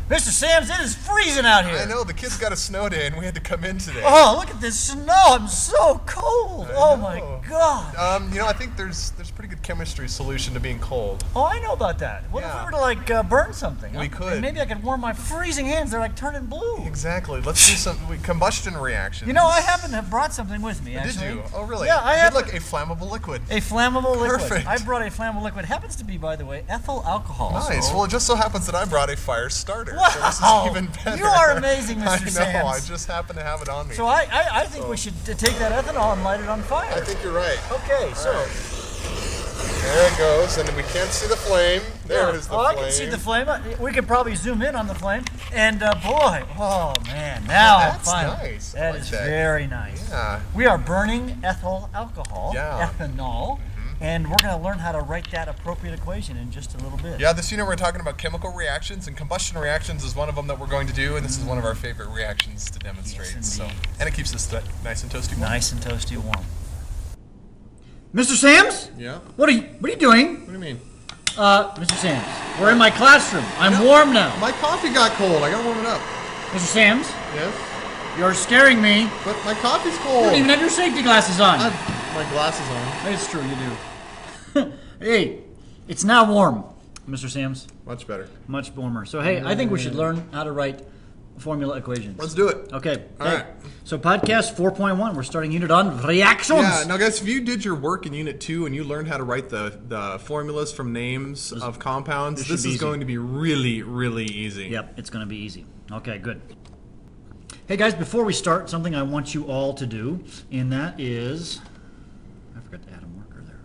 Mr. Sam's, it is freezing out here. I know, the kids got a snow day and we had to come in today. Oh, look at this snow. I'm so cold. Oh my God. I think there's a pretty good chemistry solution to being cold. Oh, I know about that. What if we were to like burn something? We could. Maybe I could warm my freezing hands. They're like turning blue. Exactly. Let's do some combustion reactions. You know, I happen to have brought something with me, actually. Did you? Oh, really? Yeah, I have. Look, a flammable liquid. A flammable liquid. Perfect. I brought a flammable liquid. Happens to be, by the way, ethyl alcohol. Nice. So. Well, it just so happens that I brought a fire starter. Wow. So this is even better. You are amazing, Mr. I know. Sam's. I just happen to have it on me. So I think we should take that ethanol and light it on fire. I think you're right. Okay, so. Right. There it goes, and we can't see the flame. There is the flame. I can see the flame. We could probably zoom in on the flame. And boy, oh man, now That's finally. nice. That is very nice. Yeah. We are burning ethyl alcohol, Yeah. ethanol, and we're going to learn how to write that appropriate equation in just a little bit. Yeah, this unit we're talking about chemical reactions, and combustion reactions is one of them that we're going to do, and this is one of our favorite reactions to demonstrate. Yes, and it keeps us nice and toasty warm. Nice and toasty warm. Mr. Sam's? Yeah? What are you doing? What do you mean? Mr. Sam's, we're in my classroom. I'm warm now. My coffee got cold. I gotta warm it up. Mr. Sam's? Yes? You're scaring me. But my coffee's You cold. don't even have your safety glasses on. I have my glasses on. It's true, you do. Hey, it's now warm, Mr. Sam's. Much better. Much warmer. So, hey, I think we should learn how to write formula equations. Let's do it. Okay. All right. So, podcast 4.1, we're starting unit on reactions. Yeah, now guys, if you did your work in Unit 2 and you learned how to write the formulas from names of compounds, this is going to be really, really easy. Yep, it's going to be easy. Okay, good. Hey guys, before we start, something I want you all to do, and that is, I forgot to add a marker there.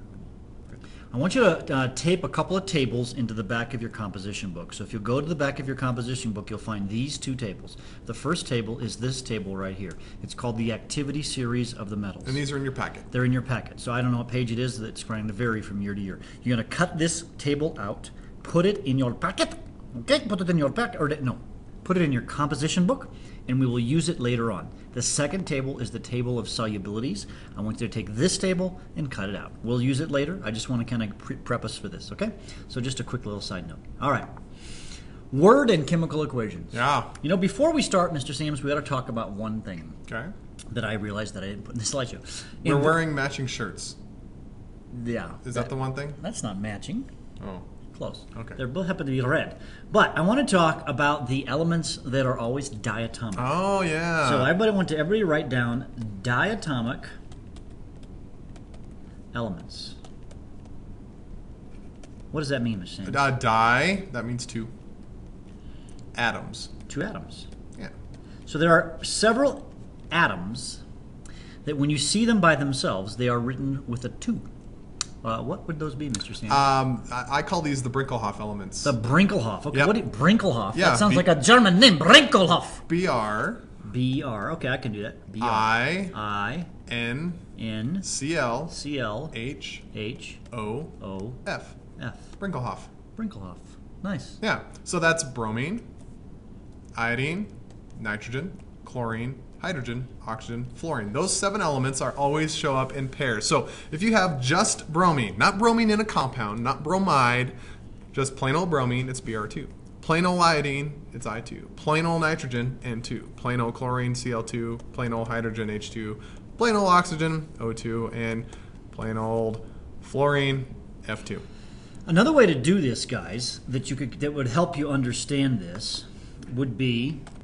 I want you to tape a couple of tables into the back of your composition book. So if you go to the back of your composition book, you'll find these two tables. The first table is this table right here. It's called the activity series of the metals. And these are in your packet. They're in your packet. So I don't know what page it is. That's going to vary from year to year. You're going to cut this table out, put it in your packet. Okay, put it in your packet, or no, put it in your composition book, and we will use it later on. The second table is the table of solubilities. I want you to take this table and cut it out. We'll use it later. I just want to kind of prep us for this, okay? So just a quick little side note. All right. Word and chemical equations. Yeah. You know, before we start, Mr. Sam's, we got to talk about one thing. Okay. That I realized that I didn't put in the slideshow. We're wearing matching shirts. Yeah. Is that the one thing? That's not matching. Oh. Close. Okay. They both happen to be red. But I want to talk about the elements that are always diatomic. Oh, yeah. So I want everybody to write down diatomic elements. What does that mean, Mr. Sanders? Di, that means two. Atoms. Two atoms. Yeah. So there are several atoms that when you see them by themselves, they are written with a 2. What would those be, Mr. Sanders? I call these the Brinkelhoff elements. The Brinkelhoff. Okay, Yep. what Brinkelhoff? Yeah, that sounds like a German name. Brinkelhoff. BR. BR. Okay, I can do that. BR. I. N. N. CL. CL. H. H. O. O. F. F. Brinkelhoff. Brinkelhoff. Nice. Yeah. So that's bromine, iodine, nitrogen, chlorine, hydrogen, oxygen, fluorine. Those 7 elements always show up in pairs. So if you have just bromine, not bromine in a compound, not bromide, just plain old bromine, it's Br2. Plain old iodine, it's I2. Plain old nitrogen, N2. Plain old chlorine, Cl2. Plain old hydrogen, H2. Plain old oxygen, O2. And plain old fluorine, F2. Another way to do this, guys, that would help you understand this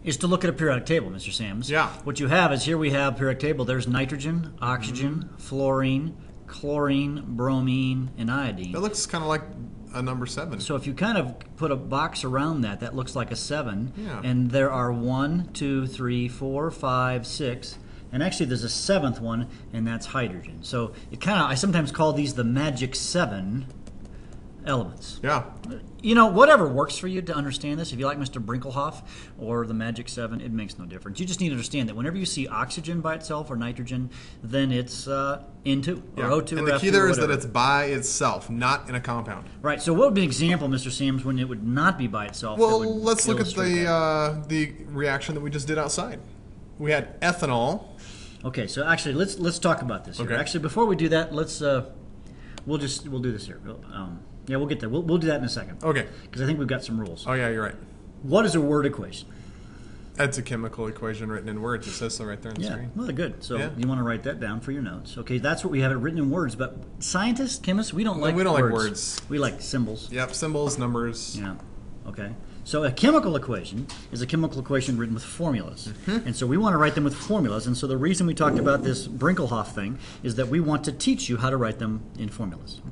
is to look at a periodic table, Mr. Sams. Yeah. What you have is here we have periodic table. There's nitrogen, oxygen, fluorine, chlorine, bromine, and iodine. That looks kind of like a number 7. So if you kind of put a box around that, that looks like a 7. Yeah. And there are 1, 2, 3, 4, 5, 6. And actually there's a 7th one, and that's hydrogen. So I sometimes call these the magic 7 elements. Yeah. You know, whatever works for you to understand this. If you like Mr. Brinkelhoff or the Magic 7, it makes no difference. You just need to understand that whenever you see oxygen by itself or nitrogen, then it's N2 or O2 and or the F2 key there or is that whatever. it's by itself, not in a compound. Right. So what would be an example, Mr. Sams, when it would not be by itself? Well, let's look at the reaction that we just did outside. We had ethanol. Okay. So actually, let's talk about this here. Okay. Actually, before we do that, let's we'll do this here. Yeah, we'll get there. We'll do that in a second. Okay. Because I think we've got some rules. Oh yeah, you're right. What is a word equation? That's a chemical equation written in words. It says so right there on the Yeah, screen. well, good. So Yeah. you want to write that down for your notes. Okay, that's what we have it written in words. But scientists, chemists, we don't like we don't words. like words. We like symbols. Yep, symbols, numbers. Yeah. Okay. So a chemical equation is a chemical equation written with formulas. And so we want to write them with formulas. And so the reason we talked about this Brinkelhoff thing is that we want to teach you how to write them in formulas.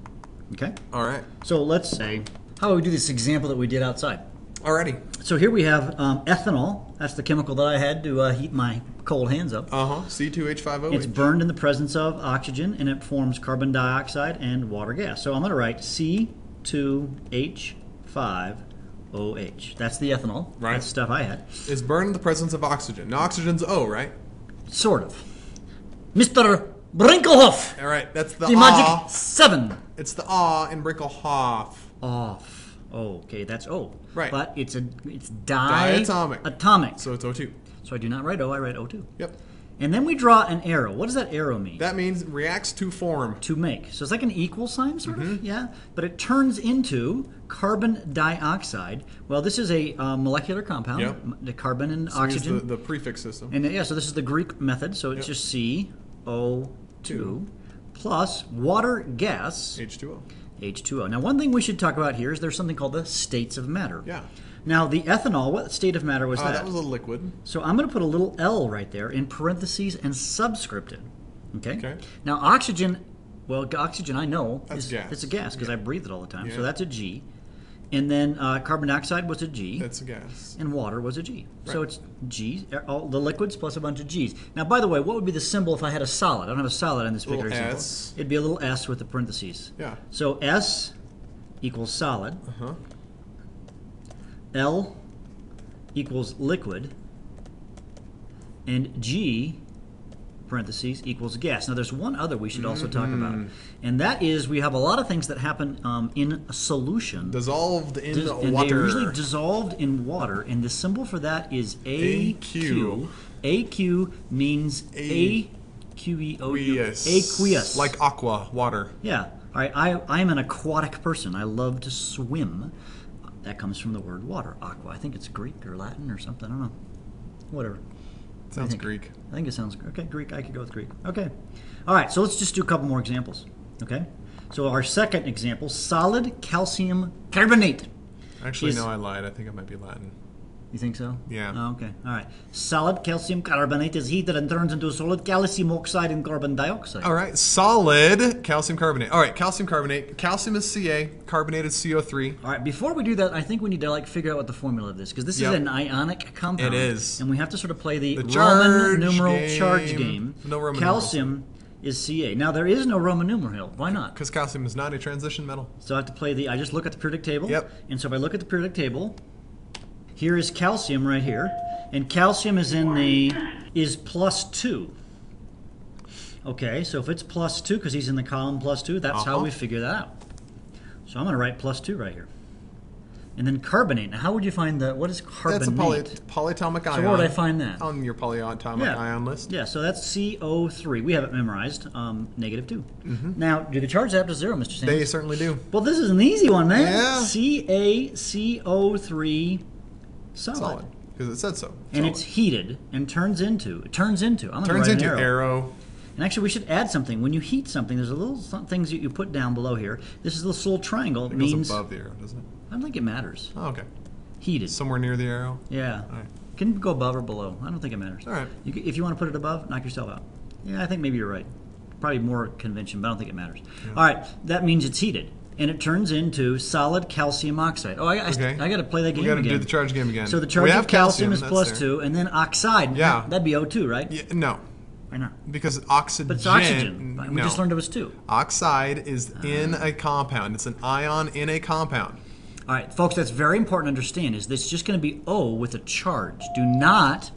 Okay? All right. So let's say, how about we do this example that we did outside? Alrighty. So here we have ethanol. That's the chemical that I had to heat my cold hands up. C2H5OH. It's burned in the presence of oxygen, and it forms carbon dioxide and water gas. So I'm going to write C2H5OH. That's the ethanol. Right. That's the stuff I had. It's burned in the presence of oxygen. Now oxygen's O, right? Sort of. Mr. Brinkelhoff, All right. That's the the magic 7. It's the A in Brinkelhoff. Off. Oh, okay, that's O. Right. But it's Diatomic. atomic. So it's O2. So I do not write O, I write O2. Yep. And then we draw an arrow. What does that arrow mean? That means reacts to form. To make. So it's like an equal sign, sort of, yeah? But it turns into carbon dioxide. Well, this is a molecular compound, Yep. the carbon and So we use oxygen. the prefix system. And yeah, so this is the Greek method, so it's Yep. just CO2 plus water gas, H2O. H2O. Now, one thing we should talk about here is there's something called the states of matter. Yeah. Now, the ethanol, what state of matter was that? That was a liquid. So I'm going to put a little L right there in parentheses and subscripted. Okay? Okay. Now oxygen, well, oxygen I know That's gas. it's a gas because I breathe it all the time. So Yeah. that's a G. And then carbon dioxide was a G. That's a gas. And water was a G. So Right. it's G, all the liquids plus a bunch of G's. Now, by the way, what would be the symbol if I had a solid? I don't have a solid in this Little particular example. S. It'd be a little S with the parentheses. Yeah. So S equals solid. Uh-huh. L equals liquid, and G, parentheses, equals gas. Now there's one other we should also talk about, and that is we have a lot of things that happen in a solution. Dissolved in And water. they're usually dissolved in water, and the symbol for that is AQ. AQ means aqueous. Aqueous. Like aqua, water. Yeah. All right. I'm an aquatic person. I love to swim. That comes from the word water, aqua. I think it's Greek or Latin or something. I don't know. Whatever. Sounds Greek. I think it sounds okay. Greek. I could go with Greek. Okay. All right. So let's just do a couple more examples. Okay. So our second example: solid calcium carbonate. Actually, Is- no, I lied. I think it might be Latin. You think so? Yeah. Oh, okay. All right. Solid calcium carbonate is heated and turns into solid calcium oxide and carbon dioxide. All right, solid calcium carbonate. All right, calcium carbonate. Calcium is Ca, carbonate is CO3. All right, before we do that, I think we need to figure out what the formula of this, because this Yep. is an ionic compound. It is. And we have to sort of play the Roman charge numeral game. charge game. No Roman Calcium is Ca. Now, there is no Roman numeral. Why not? Because calcium is not a transition metal. So I have to play I just look at the periodic table. Yep. And so if I look at the periodic table, here is calcium right here. And calcium is is +2. Okay, so if it's +2, because he's in the column +2, that's how Uh-huh. we figure that out. So I'm going to write +2 right here. And then carbonate. Now, how would you find what is carbonate? That's a polyatomic ion. So where would I find that? On your polyatomic ion list. Yeah, so that's CO3. We have it memorized, -2. Now, do the charges add up to 0, Mr. Sanders? They certainly do. Well, this is an easy one, man. Yeah. CaCO3 solid. Solid. Because it said so. And Solid. it's heated and turns into, I'm going to turns write into an arrow. And actually, we should add something. When you heat something, there's a little things that you put down below here. This is this little triangle. It means goes above the arrow, doesn't it? I don't think it matters. Oh, okay. Heated. Somewhere near the arrow. Yeah. All right. Can go above or below. I don't think it matters. All right. If you want to put it above, knock yourself out. Yeah, I think maybe you're right. Probably more convention, but I don't think it matters. Yeah. All right, that means it's heated. And it turns into solid calcium oxide. Oh, I got to play that game We got to again. do the charge game again. So the We charge have of calcium is that's +2, and then oxide. Yeah. That'd be O2, right? Yeah, no, Why not? because oxygen. But it's oxygen. No. We just learned it was 2. Oxide is in a compound. It's an ion in a compound. All right, folks, that's very important to understand. Is this just going to be O with a charge? Do not.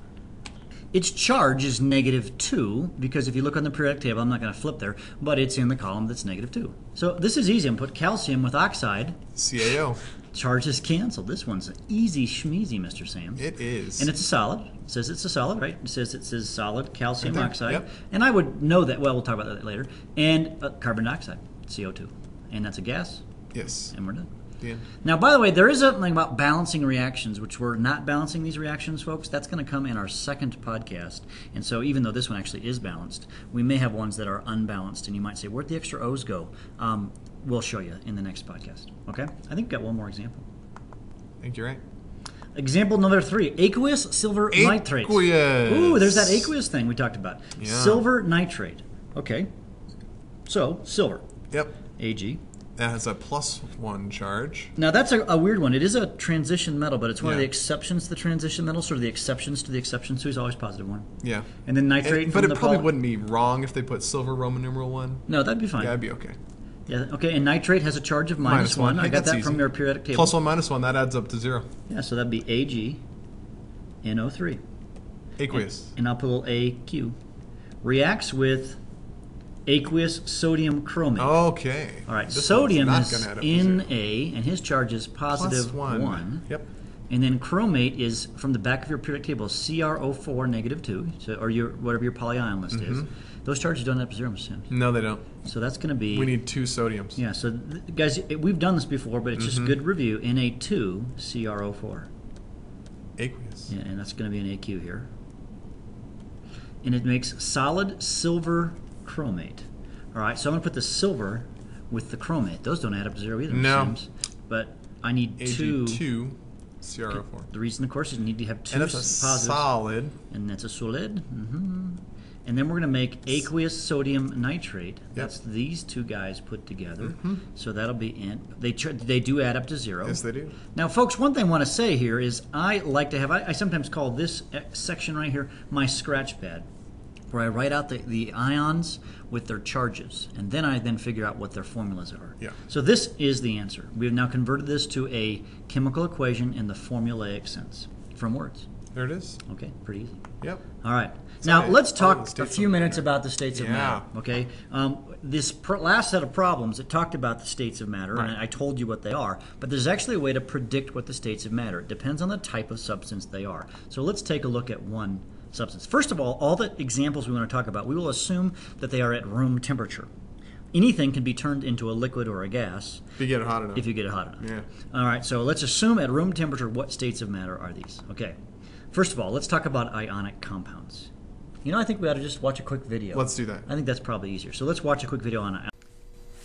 Its charge is -2, because if you look on the periodic table, I'm not going to flip there, but it's in the column that's -2. So this is easy. I'm put calcium with oxide. CaO. Charges canceled. This one's easy schmeezy, Mr. Sam. It is. And it's a solid. It says it's a solid, right? It says solid calcium Right there. oxide. Yep. And I would know that. Well, we'll talk about that later. And carbon dioxide, CO2. And that's a gas. Yes. And we're done. The end. Now, by the way, there is something about balancing reactions, which we're not balancing these reactions, folks. That's going to come in our second podcast. And so even though this one actually is balanced, we may have ones that are unbalanced. And you might say, where'd the extra O's go? We'll show you in the next podcast. Okay? I think we've got one more example. I think you're right. Example number 3, aqueous silver nitrate. Aqueous. Ooh, there's that aqueous thing we talked about. Yeah. Silver nitrate. Okay. So, silver. Yep. Ag. That has a +1 charge. Now that's a weird one. It is a transition metal, but it's one of Yeah. the exceptions to the transition metal, sort of the exceptions to the exception, so it's always positive 1. Yeah. And then nitrate But from it probably the wouldn't be wrong if they put silver Roman numeral 1. No, that'd be fine. Yeah, that'd be okay. Yeah, okay, and nitrate has a charge of minus -1. one. I got that's that from easy. your periodic table. +1 -1, that adds up to 0. Yeah, so that'd be AgNO3. Aqueous. And I'll put a little AQ. Reacts with aqueous sodium chromate. Okay. All right, This sodium one's not is gonna add up to in 0. A, and his charge is positive +1. Yep. And then chromate is from the back of your periodic table, CrO4 -2, so, or your whatever your polyion list is. Those charges don't add up to 0, Mr. Sims. No, they don't. So that's going to be... We need 2 sodiums. Yeah, so guys, we've done this before, but it's just good review. Na2 CrO4. Aqueous. Yeah, and that's going to be an AQ here. And it makes solid silver chromate. All right, so I'm going to put the silver with the chromate. Those don't add up to 0 either, No. Mr. Sims. But I need two. Ag2 CrO4. The reason, of course, is you need to have 2 And that's a positives. solid. And that's a solid. And then we're going to make aqueous sodium nitrate. That's these two guys put together. So that'll be in. They do add up to 0. Yes, they do. Now, folks, one thing I want to say here is I like to have, I sometimes call this section right here my scratch pad, where I write out the ions with their charges, and then I figure out what their formulas are. Yeah. So this is the answer. We have now converted this to a chemical equation in the formulaic sense from words. There it is. Okay, pretty easy. Yep. All right. Now Okay. let's Oh, talk the a states few of minutes matter. about the states of Yeah. matter. Okay. This last set of problems, it talked about the states of matter, and I told you what they are. But there's actually a way to predict what the states of matter. It depends on the type of substance they are. So let's take a look at one substance. First of all the examples we want to talk about, we will assume that they are at room temperature. Anything can be turned into a liquid or a gas If you get it hot enough. if you get it hot enough. Yeah. All right. So let's assume at room temperature what states of matter are these. Okay. First of all, let's talk about ionic compounds. You know, I think we ought to just watch a quick video. Let's do that. I think that's probably easier. So let's watch a quick video on.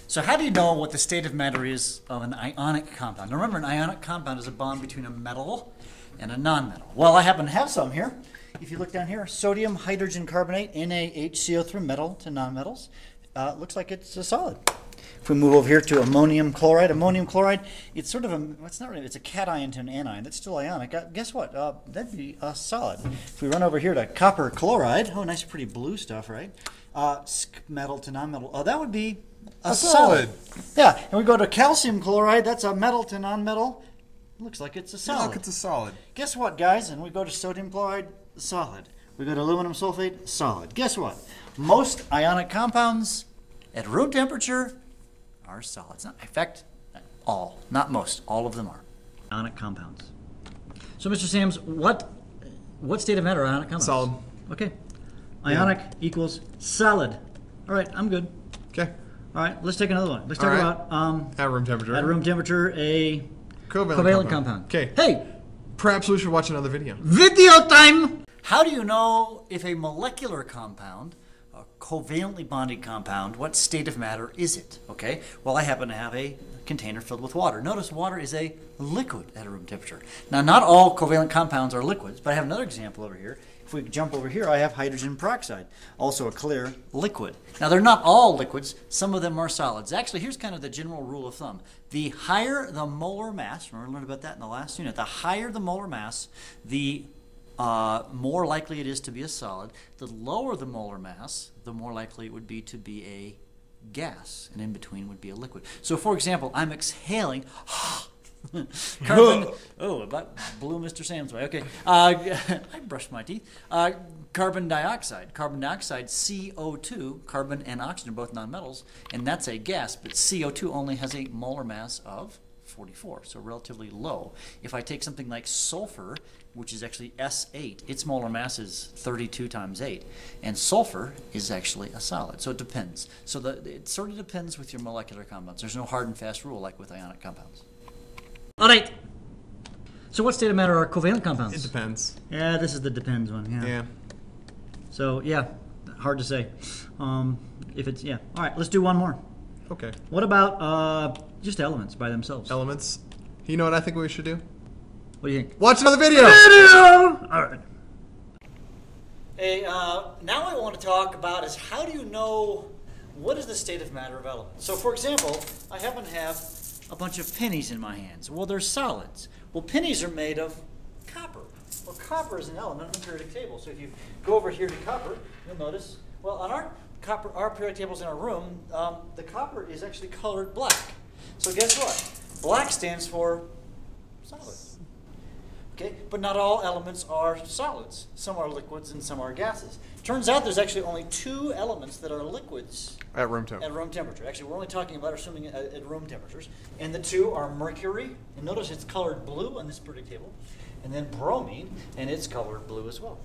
So how do you know what the state of matter is of an ionic compound? Now remember, an ionic compound is a bond between a metal and a nonmetal. Well, I happen to have some here. If you look down here, sodium hydrogen carbonate, NaHCO3, metal to nonmetals. Looks like it's a solid. If we move over here to ammonium chloride, it's sort of it's a cation to an anion. That's still ionic. Guess what? That'd be a solid. If we run over here to copper chloride, oh, nice pretty blue stuff, right? Metal to nonmetal. Oh, that would be a solid. Yeah, and we go to calcium chloride, that's a metal to nonmetal. Looks like it's a solid. Look, it's a solid. Guess what, guys? And we go to sodium chloride, solid. We go to aluminum sulfate, solid. Guess what? Most ionic compounds at room temperature are solids. In fact, all, not most, all of them are. Ionic compounds. So, Mr. Sams, what state of matter are ionic compounds? Solid. Okay. Ionic equals solid. All right, I'm good. Okay. All right, let's take another one. Let's talk about At room temperature. at room temperature a Covalent compound. Okay. Hey, Perhaps we should watch another video. video time! How do you know if a molecular compound, a covalently bonded compound, what state of matter is it? Okay, well, I happen to have a container filled with water. Notice water is a liquid at a room temperature. Now, not all covalent compounds are liquids, but I have another example over here. If we jump over here, I have hydrogen peroxide, also a clear liquid. Now, they're not all liquids. Some of them are solids. Actually, here's kind of the general rule of thumb. The higher the molar mass, remember we learned about that in the last unit, the higher the molar mass, the more likely it is to be a solid. The lower the molar mass, the more likely it would be to be a gas, and in between would be a liquid. So, for example, I'm exhaling carbon. Oh, about blew Mr. Sam's way. Okay, I brushed my teeth. Carbon dioxide. Carbon dioxide, CO2. Carbon and oxygen are both nonmetals, and that's a gas. But CO2 only has a molar mass of 44, so relatively low. If I take something like sulfur, which is actually S8, its molar mass is 32 times 8, and sulfur is actually a solid. So it depends. So it sort of depends with your molecular compounds. There's no hard and fast rule like with ionic compounds. All right. So what state of matter are covalent compounds? It depends. Yeah, this is the depends one. Yeah. Yeah. So yeah, hard to say. If it's yeah. All right, let's do one more. Okay. What about just elements by themselves? Elements. You know what I think we should do? What do you think? Watch another video! All right. Hey, now I want to talk about is how do you know what is the state of matter of elements? So for example, I happen to have a bunch of pennies in my hands. Well, they're solids. Well, pennies are made of copper. Well, copper is an element on the periodic table. So if you go over here to copper, you'll notice, well, on our periodic tables in our room, the copper is actually colored black. So guess what? Black stands for solid. Okay, but not all elements are solids. Some are liquids and some are gases. Turns out there's actually only 2 elements that are liquids At room temperature. at room temperature. Actually, we're only talking about assuming at room temperatures. And the 2 are mercury, and notice it's colored blue on this periodic table, and then bromine, and it's colored blue as well.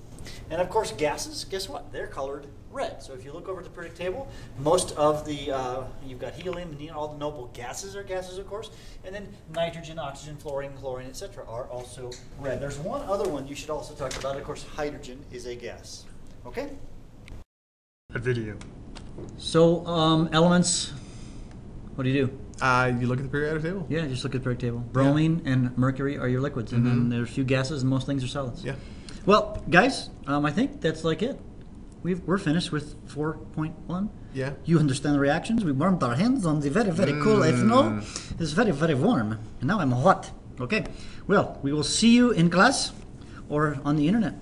And of course, gases, guess what? They're colored red. So if you look over at the periodic table, most of the, you've got helium, neon, all the noble gases are gases, of course. And then nitrogen, oxygen, fluorine, chlorine, etc. are also red. There's one other one you should also talk about. Of course, hydrogen is a gas. Okay? A video. So, elements, what do you do? You look at the periodic table? Yeah, just look at the periodic table. Bromine and mercury are your liquids, and then there's a few gases, and most things are solids. Yeah. Well, guys, I think that's like it. We're finished with 4.1. Yeah. You understand the reactions? We warmed our hands on the very, very cool ethanol. It's very, very warm. And now I'm hot. Okay. Well, we will see you in class or on the internet.